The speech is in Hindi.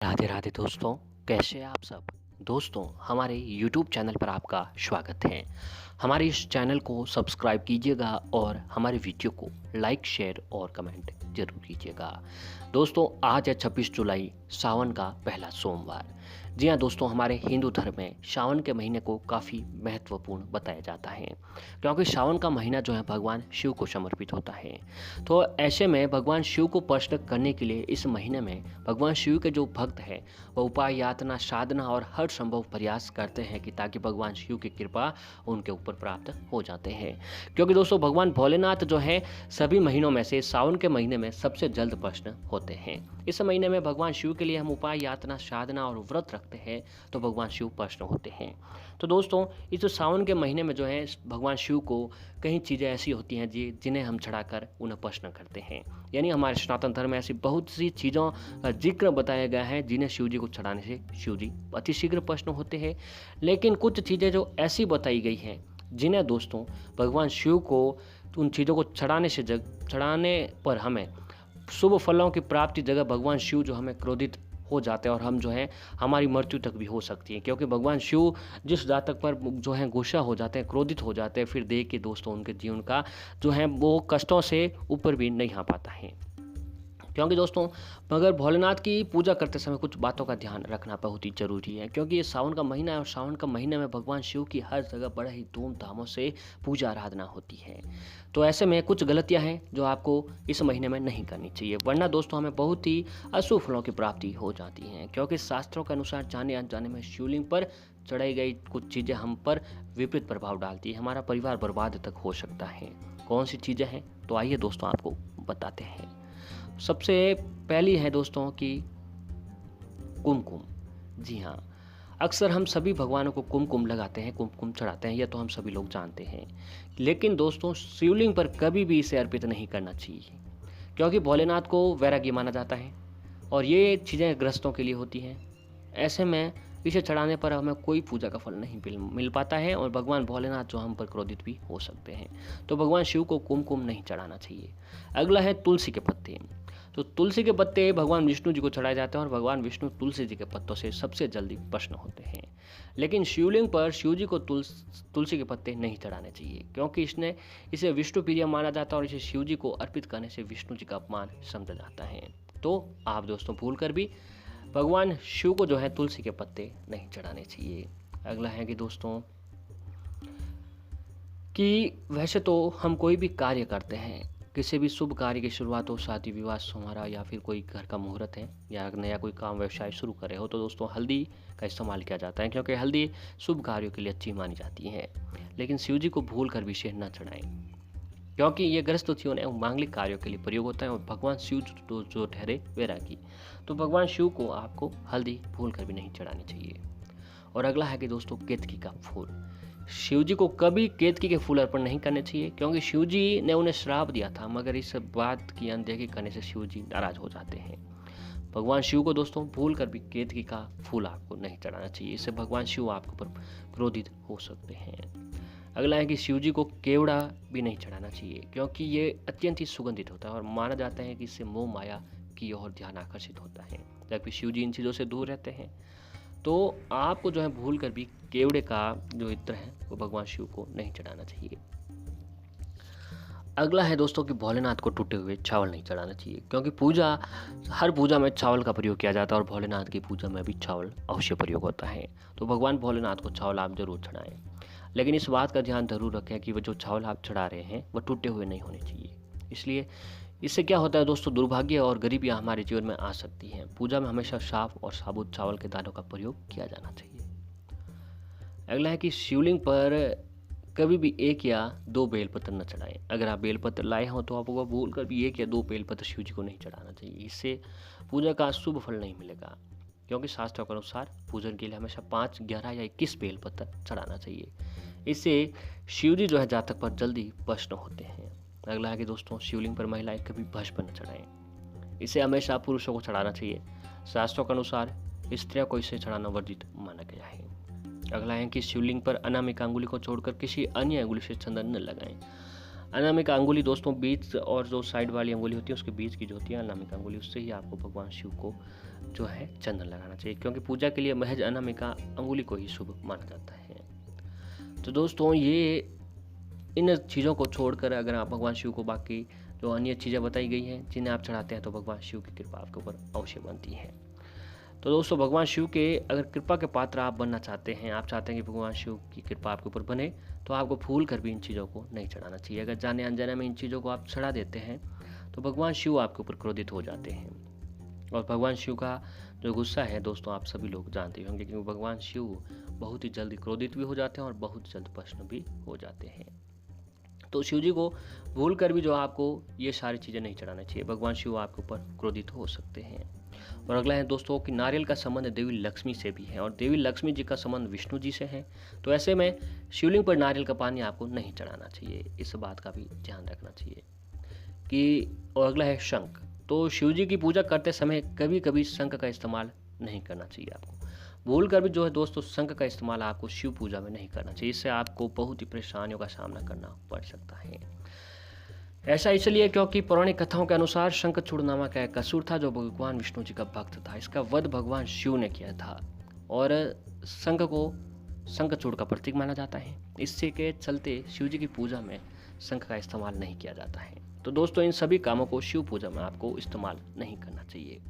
राधे राधे दोस्तों। कैसे हैं आप सब। दोस्तों, हमारे YouTube चैनल पर आपका स्वागत है। हमारे इस चैनल को सब्सक्राइब कीजिएगा और हमारे वीडियो को लाइक शेयर और कमेंट जरूर कीजिएगा। दोस्तों, आज है 26 जुलाई, सावन का पहला सोमवार। जी हाँ दोस्तों, हमारे हिंदू धर्म में सावन के महीने को काफ़ी महत्वपूर्ण बताया जाता है, क्योंकि सावन का महीना जो है भगवान शिव को समर्पित होता है। तो ऐसे में भगवान शिव को प्रसन्न करने के लिए इस महीने में भगवान शिव के जो भक्त हैं वह उपाय, यातना, साधना और हर संभव प्रयास करते हैं कि ताकि भगवान शिव की कृपा उनके ऊपर प्राप्त हो जाते हैं। क्योंकि दोस्तों, भगवान भोलेनाथ जो है सभी महीनों में से सावन के महीने में सबसे जल्द प्रसन्न होते हैं। इस महीने में भगवान शिव के लिए हम उपाय, यातना, साधना और व्रत रखते हैं तो भगवान शिव प्रसन्न होते हैं। तो दोस्तों, इस सावन के महीने में जो है भगवान शिव को कई चीज़ें ऐसी होती हैं जिन्हें हम चढ़ाकर उन्हें प्रसन्न करते हैं। यानी हमारे सनातन धर्म में ऐसी बहुत सी चीज़ों का जिक्र बताया गया है जिन्हें शिव जी को चढ़ाने से शिव जी अति शीघ्र प्रसन्न होते हैं। लेकिन कुछ चीज़ें जो ऐसी बताई गई हैं जिन्हें दोस्तों भगवान शिव को उन चीज़ों को चढ़ाने पर हमें शुभ फलों की प्राप्ति जगह भगवान शिव जो हमें क्रोधित हो जाते हैं और हम जो है हमारी मृत्यु तक भी हो सकती है। क्योंकि भगवान शिव जिस जातक पर जो है गुस्सा हो जाते हैं, क्रोधित हो जाते हैं, फिर देख के दोस्तों उनके जीवन का जो है वो कष्टों से ऊपर भी नहीं आ पाता है। क्योंकि दोस्तों, मगर भोलेनाथ की पूजा करते समय कुछ बातों का ध्यान रखना बहुत ही ज़रूरी है, क्योंकि ये सावन का महीना है और सावन का महीने में भगवान शिव की हर जगह बड़े ही धूमधामों से पूजा आराधना होती है। तो ऐसे में कुछ गलतियां हैं जो आपको इस महीने में नहीं करनी चाहिए, वरना दोस्तों हमें बहुत ही अशुभ फलों की प्राप्ति हो जाती है। क्योंकि शास्त्रों के अनुसार जाने अनजाने में शिवलिंग पर चढ़ाई गई कुछ चीज़ें हम पर विपरीत प्रभाव डालती है, हमारा परिवार बर्बाद तक हो सकता है। कौन सी चीज़ें हैं, तो आइए दोस्तों आपको बताते हैं। सबसे पहली है दोस्तों कि कुमकुम। जी हाँ, अक्सर हम सभी भगवानों को कुमकुम लगाते हैं, कुमकुम चढ़ाते हैं, यह तो हम सभी लोग जानते हैं। लेकिन दोस्तों, शिवलिंग पर कभी भी इसे अर्पित नहीं करना चाहिए, क्योंकि भोलेनाथ को वैरागी माना जाता है और ये चीज़ें ग्रस्तों के लिए होती हैं। ऐसे में इसे चढ़ाने पर हमें कोई पूजा का फल नहीं मिल पाता है और भगवान भोलेनाथ जो हम पर क्रोधित भी हो सकते हैं। तो भगवान शिव को कुमकुम नहीं चढ़ाना चाहिए। अगला है तुलसी के पत्ते। तो तुलसी के पत्ते भगवान विष्णु जी को चढ़ाए जाते हैं और भगवान विष्णु तुलसी जी के पत्तों से सबसे जल्दी प्रसन्न होते हैं। लेकिन शिवलिंग पर शिव जी को तुलसी के पत्ते नहीं चढ़ाने चाहिए, क्योंकि इसे विष्णु प्रिय माना जाता है और इसे शिव जी को अर्पित करने से विष्णु जी का अपमान समझा जाता है। तो आप दोस्तों भूल कर भी भगवान शिव को जो है तुलसी के पत्ते नहीं चढ़ाने चाहिए। अगला है कि दोस्तों कि वैसे तो हम कोई भी कार्य करते हैं, किसी भी शुभ कार्य की शुरुआत हो, शादी विवाह समारोह या फिर कोई घर का मुहूर्त है या नया कोई काम व्यवसाय शुरू करे हो, तो दोस्तों हल्दी का इस्तेमाल किया जाता है, क्योंकि हल्दी शुभ कार्यों के लिए अच्छी मानी जाती है। लेकिन शिव जी को भूल कर भी इसे न चढ़ाएं, क्योंकि ये ग्रस्त जीवन एवं मांगलिक कार्यों के लिए प्रयोग होता है और भगवान शिव जो ठहरे वैरागी, तो भगवान शिव को आपको हल्दी भूल कर भी नहीं चढ़ानी चाहिए। और अगला है कि दोस्तों केतकी का फूल। शिव जी को कभी केतकी के फूल अर्पण नहीं करने चाहिए, क्योंकि शिव जी ने उन्हें श्राप दिया था, मगर इस बात की अनदेखी करने से शिव जी नाराज हो जाते हैं। भगवान शिव को दोस्तों भूल कर भी केतकी का फूल आपको नहीं चढ़ाना चाहिए, इससे भगवान शिव आपके ऊपर क्रोधित हो सकते हैं। अगला है कि शिव जी को केवड़ा भी नहीं चढ़ाना चाहिए, क्योंकि ये अत्यंत ही सुगंधित होता है और माना जाता है कि इससे मोह माया की ओर ध्यान आकर्षित होता है, जबकि शिव जी इन चीज़ों से दूर रहते हैं। तो आपको जो है भूल कर भी केवड़े का जो इत्र है वो भगवान शिव को नहीं चढ़ाना चाहिए। अगला है दोस्तों कि भोलेनाथ को टूटे हुए चावल नहीं चढ़ाना चाहिए, क्योंकि हर पूजा में चावल का प्रयोग किया जाता है और भोलेनाथ की पूजा में भी चावल अवश्य प्रयोग होता है। तो भगवान भोलेनाथ को चावल आप जरूर चढ़ाएं, लेकिन इस बात का ध्यान जरूर रखें कि वो जो चावल आप चढ़ा रहे हैं वो टूटे हुए नहीं होने चाहिए। इसलिए इससे क्या होता है दोस्तों, दुर्भाग्य और गरीबियाँ हमारे जीवन में आ सकती हैं। पूजा में हमेशा साफ और साबुत चावल के दानों का प्रयोग किया जाना चाहिए। अगला है कि शिवलिंग पर कभी भी एक या दो बेलपत्र न चढ़ाएं। अगर आप बेलपत्र लाए हो तो आपको भूल कर भी एक या दो बेलपत्र शिव जी को नहीं चढ़ाना चाहिए, इससे पूजा का शुभ फल नहीं मिलेगा। क्योंकि शास्त्रों के अनुसार पूजन के लिए हमेशा 5, 11 या 21 बेलपत्र चढ़ाना चाहिए, इससे शिव जी जो है जातक पर जल्दी प्रसन्न होते हैं। अगला है कि दोस्तों शिवलिंग पर महिलाएं कभी भस्म न चढ़ाएं, इसे हमेशा पुरुषों को चढ़ाना चाहिए। शास्त्रों के अनुसार स्त्रियों को इसे चढ़ाना वर्जित माना गया है। अगला है कि शिवलिंग पर अनामिका अंगुली को छोड़कर किसी अन्य अंगुली से चंदन न लगाएं। अनामिका अंगुली दोस्तों बीच और जो साइड वाली अंगुली होती है उसके बीच की जो होती है अनामिका अंगुली, उससे ही आपको भगवान शिव को जो है चंदन लगाना चाहिए, क्योंकि पूजा के लिए महज अनामिका अंगुली को ही शुभ माना जाता है। तो दोस्तों ये इन चीज़ों को छोड़कर अगर आप भगवान शिव को बाकी जो अन्य चीज़ें बताई गई हैं जिन्हें आप चढ़ाते हैं तो भगवान शिव की कृपा आपके ऊपर अवश्य बनती है। तो दोस्तों भगवान शिव के अगर कृपा के पात्र आप बनना चाहते हैं, आप चाहते हैं कि भगवान शिव की कृपा आपके ऊपर बने, तो आपको भूल कर भी इन चीज़ों को नहीं चढ़ाना चाहिए। अगर जाने अनजाने में इन चीज़ों को आप चढ़ा देते हैं तो भगवान शिव आपके ऊपर क्रोधित हो जाते हैं। और भगवान शिव का जो गुस्सा है दोस्तों आप सभी लोग जानते होंगे, क्योंकि भगवान शिव बहुत ही जल्दी क्रोधित भी हो जाते हैं और बहुत जल्द प्रसन्न भी हो जाते हैं। तो शिव जी को भूल कर भी जो आपको ये सारी चीज़ें नहीं चढ़ाना चाहिए, भगवान शिव आपके ऊपर क्रोधित हो सकते हैं। और अगला है दोस्तों कि नारियल का संबंध देवी लक्ष्मी से भी है और देवी लक्ष्मी जी का संबंध विष्णु जी से है। तो ऐसे में शिवलिंग पर नारियल का पानी आपको नहीं चढ़ाना चाहिए, इस बात का भी ध्यान रखना चाहिए कि। और अगला है शंख। तो शिव जी की पूजा करते समय कभी कभी शंख का इस्तेमाल नहीं करना चाहिए आपको। भूल कर भी जो है दोस्तों शंख का इस्तेमाल आपको शिव पूजा में नहीं करना चाहिए, इससे आपको बहुत ही परेशानियों का सामना करना पड़ सकता है। ऐसा इसलिए क्योंकि पौराणिक कथाओं के अनुसार शंखचूड़ नामक एक असुर था जो भगवान विष्णु जी का भक्त था। इसका वध भगवान शिव ने किया था और शंख को शंखचूड़ का प्रतीक माना जाता है। इससे के चलते शिव जी की पूजा में शंख का इस्तेमाल नहीं किया जाता है। तो दोस्तों इन सभी कामों को शिव पूजा में आपको इस्तेमाल नहीं करना चाहिए।